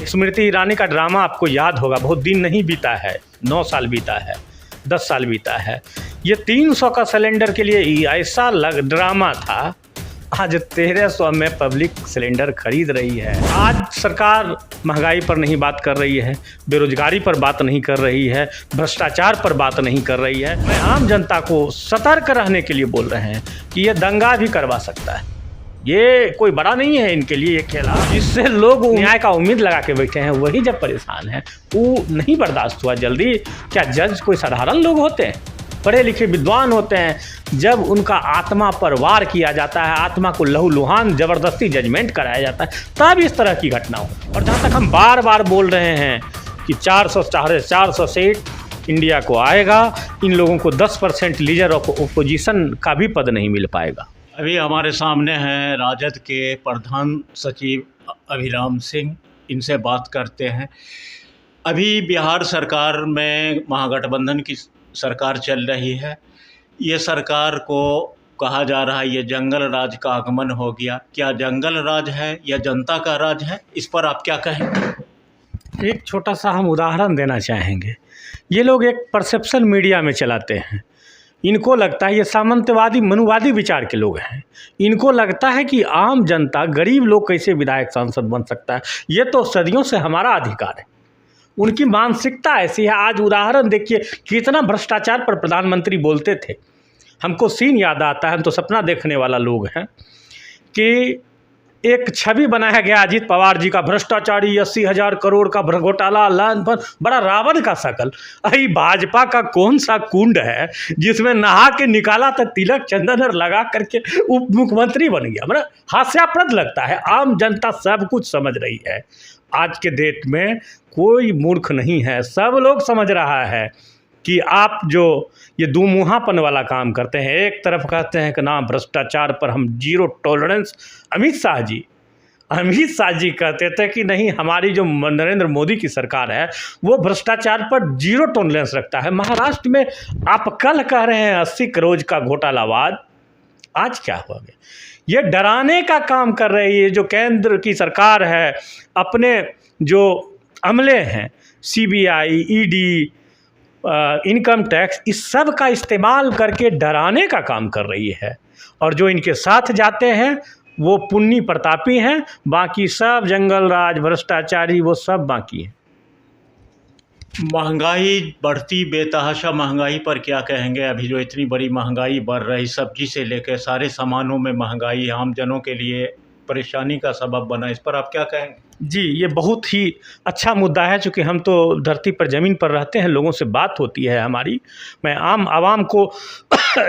स्मृति ईरानी का ड्रामा आपको याद होगा, बहुत दिन नहीं बीता है, 9 साल बीता है, 10 साल बीता है। ये 300 का सिलेंडर के लिए ऐसा ड्रामा था। आज 1300 में पब्लिक सिलेंडर खरीद रही है। आज सरकार महंगाई पर नहीं बात कर रही है, बेरोजगारी पर बात नहीं कर रही है, भ्रष्टाचार पर बात नहीं कर रही है। मैं आम जनता को सतर्क रहने के लिए बोल रहे हैं कि ये दंगा भी करवा सकता है। ये कोई बड़ा नहीं है इनके लिए ये खेला, जिससे लोग न्याय का उम्मीद लगा के बैठे हैं, वही जब परेशान है वो नहीं बर्दाश्त हुआ जल्दी। क्या जज कोई साधारण लोग होते हैं? पढ़े लिखे विद्वान होते हैं। जब उनका आत्मा पर वार किया जाता है, आत्मा को लहूलुहान ज़बरदस्ती जजमेंट कराया जाता है, तब इस तरह की घटना हो। और जहाँ तक हम बार बार बोल रहे हैं कि 400 सीट इंडिया को आएगा, इन लोगों को 10% लीडर ऑफ ओपोजिशन का भी पद नहीं मिल पाएगा। अभी हमारे सामने हैं राजद के प्रधान सचिव अभिराम सिंह, इनसे बात करते हैं। अभी बिहार सरकार में महागठबंधन की सरकार चल रही है। ये सरकार को कहा जा रहा है ये जंगल राज का आगमन हो गया। क्या जंगल राज है या जनता का राज है? इस पर आप क्या कहेंगे? एक छोटा सा हम उदाहरण देना चाहेंगे। ये लोग एक परसेप्शन मीडिया में चलाते हैं। इनको लगता है ये सामंतवादी मनुवादी विचार के लोग हैं। इनको लगता है कि आम जनता गरीब लोग कैसे विधायक सांसद बन सकता है, ये तो सदियों से हमारा अधिकार है। उनकी मानसिकता ऐसी है। आज उदाहरण देखिए, कितना भ्रष्टाचार पर प्रधानमंत्री बोलते थे। हमको सीन याद आता है, हम तो सपना देखने वाला लोग हैं कि एक छवि बनाया गया अजीत पवार जी का, भ्रष्टाचारी 80,000 करोड़ का घोटाला, बड़ा रावण का शकल। अरे भाजपा का कौन सा कुंड है जिसमें नहा के निकाला तो तिलक चंदन और लगा करके उप मुख्यमंत्री बन गया? मतलब हास्यास्पद लगता है। आम जनता सब कुछ समझ रही है। आज के डेट में कोई मूर्ख नहीं है, सब लोग समझ रहा है कि आप जो ये दुमुहापन वाला काम करते हैं, एक तरफ कहते हैं कि ना भ्रष्टाचार पर हम जीरो टॉलरेंस। अमित शाह जी कहते थे कि नहीं, हमारी जो नरेंद्र मोदी की सरकार है वो भ्रष्टाचार पर जीरो टॉलरेंस रखता है। महाराष्ट्र में आप कल कह रहे हैं 80 करोड़ का घोटालावाद, आज क्या हो गया? ये डराने का काम कर रही है। जो केंद्र की सरकार है, अपने जो अमले हैं, CBI, ED, इनकम टैक्स, इस सब का इस्तेमाल करके डराने का काम कर रही है। और जो इनके साथ जाते हैं वो पुन्नी प्रतापी हैं, बाकी सब जंगल राज भ्रष्टाचारी, वो सब बाकी हैं। महंगाई बढ़ती, बेतहाशा महंगाई पर क्या कहेंगे? अभी जो इतनी बड़ी महंगाई बढ़ रही, सब्जी से लेकर सारे सामानों में महंगाई आम जनों के लिए परेशानी का सबब बना, इस पर आप क्या कहेंगे? जी, ये बहुत ही अच्छा मुद्दा है। चूँकि हम तो धरती पर ज़मीन पर रहते हैं, लोगों से बात होती है हमारी। मैं आम आवाम को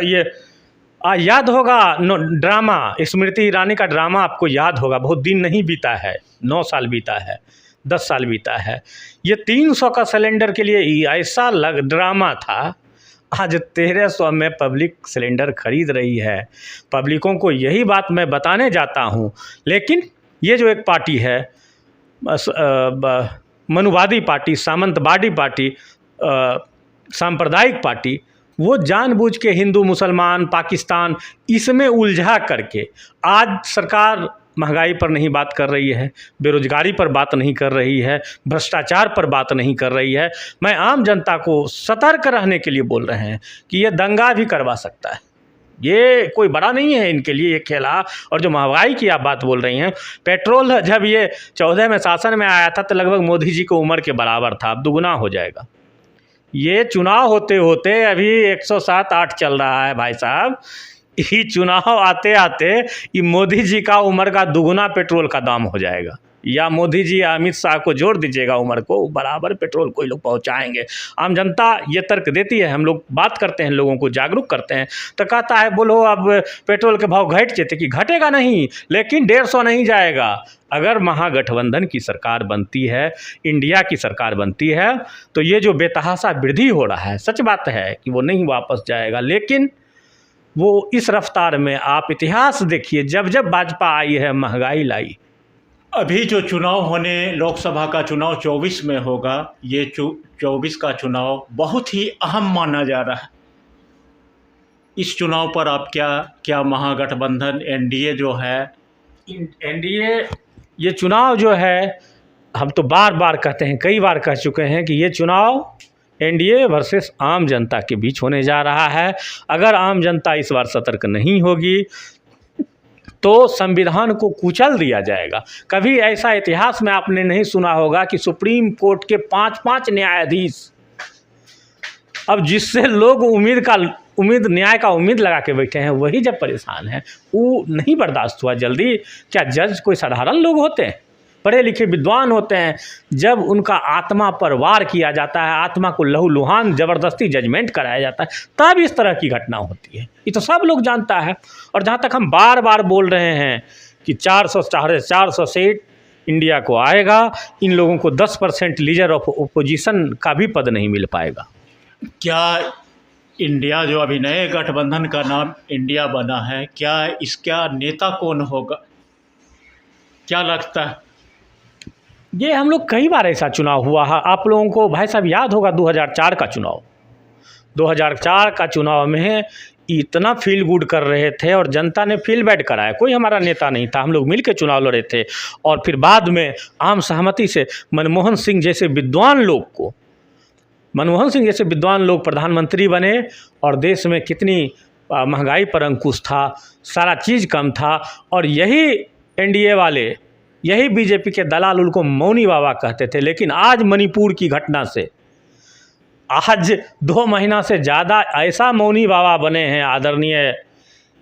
ये याद होगा ड्रामा, स्मृति ईरानी का ड्रामा आपको याद होगा, बहुत दिन नहीं बीता है, 9 साल बीता है, 10 साल बीता है। ये 300 का सिलेंडर के लिए ऐसा ड्रामा था। आज 1300 में पब्लिक सिलेंडर खरीद रही है। पब्लिकों को यही बात मैं बताने जाता हूँ। लेकिन ये जो एक पार्टी है, मनुवादी पार्टी, सामंतवादी पार्टी, सांप्रदायिक पार्टी, वो जानबूझ के हिंदू, मुसलमान, पाकिस्तान इसमें उलझा करके आज सरकार महंगाई पर नहीं बात कर रही है, बेरोजगारी पर बात नहीं कर रही है, भ्रष्टाचार पर बात नहीं कर रही है। मैं आम जनता को सतर्क रहने के लिए बोल रहे हैं कि ये दंगा भी करवा सकता है। ये कोई बड़ा नहीं है इनके लिए ये खेला। और जो महंगाई की आप बात बोल रही हैं, पेट्रोल जब ये 14 में शासन में आया था तो लगभग मोदी जी को उम्र के बराबर था, अब दुगुना हो जाएगा। ये चुनाव होते होते अभी 107-8 चल रहा है भाई साहब। ये चुनाव आते आते ये मोदी जी का उम्र का दुगुना पेट्रोल का दाम हो जाएगा। या मोदी जी या अमित शाह को जोड़ दीजिएगा उम्र को, बराबर पेट्रोल कोई लोग पहुंचाएंगे। आम जनता ये तर्क देती है, हम लोग बात करते हैं, लोगों को जागरूक करते हैं, तो कहता है बोलो अब पेट्रोल के भाव घट जाते, कि घटेगा नहीं, लेकिन 150 नहीं जाएगा। अगर महागठबंधन की सरकार बनती है, इंडिया की सरकार बनती है, तो ये जो बेतहाशा वृद्धि हो रहा है, सच बात है कि वो नहीं वापस जाएगा। लेकिन वो इस रफ्तार में, आप इतिहास देखिए, जब जब भाजपा आई है महंगाई लाई। अभी जो चुनाव होने, लोकसभा का चुनाव 24 में होगा, ये 24 का चुनाव बहुत ही अहम माना जा रहा है। इस चुनाव पर आप क्या महागठबंधन NDA जो है, NDA ये चुनाव जो है हम तो बार बार कहते हैं, कई बार कह चुके हैं कि ये चुनाव एनडीए वर्सेस आम जनता के बीच होने जा रहा है। अगर आम जनता इस बार सतर्क नहीं होगी तो संविधान को कुचल दिया जाएगा। कभी ऐसा इतिहास में आपने नहीं सुना होगा कि सुप्रीम कोर्ट के 5-5 न्यायाधीश, अब जिससे लोग न्याय का उम्मीद लगा के बैठे हैं, वही जब परेशान है, वो नहीं बर्दाश्त हुआ जल्दी। क्या जज कोई साधारण लोग होते हैं? पढ़े लिखे विद्वान होते हैं। जब उनका आत्मा पर वार किया जाता है, आत्मा को लहूलुहान ज़बरदस्ती जजमेंट कराया जाता है, तब इस तरह की घटना होती है। ये तो सब लोग जानता है। और जहाँ तक हम बार बार बोल रहे हैं कि 400 सीट इंडिया को आएगा, इन लोगों को 10% लीडर ऑफ ओपोजिशन का भी पद नहीं मिल पाएगा। क्या इंडिया जो अभी नए गठबंधन का नाम इंडिया बना है, क्या इसका नेता कौन होगा, क्या लगता है? ये हम लोग कई बार ऐसा चुनाव हुआ है। आप लोगों को भाई साहब याद होगा 2004 का चुनाव। 2004 का चुनाव में इतना फील गुड कर रहे थे और जनता ने फील बैड कराया। कोई हमारा नेता नहीं था, हम लोग मिल के चुनाव लड़े थे। और फिर बाद में आम सहमति से मनमोहन सिंह जैसे विद्वान लोग प्रधानमंत्री बने और देश में कितनी महंगाई पर अंकुश था, सारा चीज़ कम था। और यही एनडीए वाले, यही बीजेपी के दलाल उनको मौनी बाबा कहते थे। लेकिन आज मणिपुर की घटना से आज 2 महीना से ज़्यादा ऐसा मौनी बाबा बने हैं आदरणीय,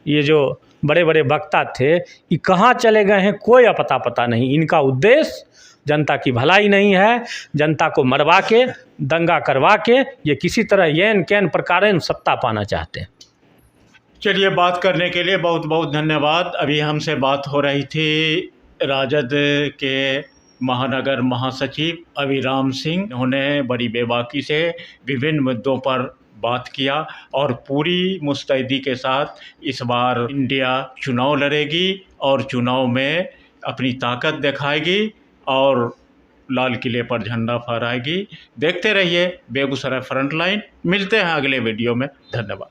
ये जो बड़े बड़े वक्ता थे, ये कहाँ चले गए हैं कोई पता नहीं। इनका उद्देश्य जनता की भलाई नहीं है, जनता को मरवा के, दंगा करवा के ये किसी तरह येन कैन प्रकार सत्ता पाना चाहते हैं। चलिए, बात करने के लिए बहुत बहुत धन्यवाद। अभी हमसे बात हो रही थी राजद के महानगर महासचिव अभिराम सिंह। उन्होंने बड़ी बेबाकी से विभिन्न मुद्दों पर बात किया और पूरी मुस्तैदी के साथ इस बार इंडिया चुनाव लड़ेगी और चुनाव में अपनी ताकत दिखाएगी और लाल किले पर झंडा फहराएगी। देखते रहिए बेगूसराय फ्रंटलाइन। मिलते हैं अगले वीडियो में। धन्यवाद।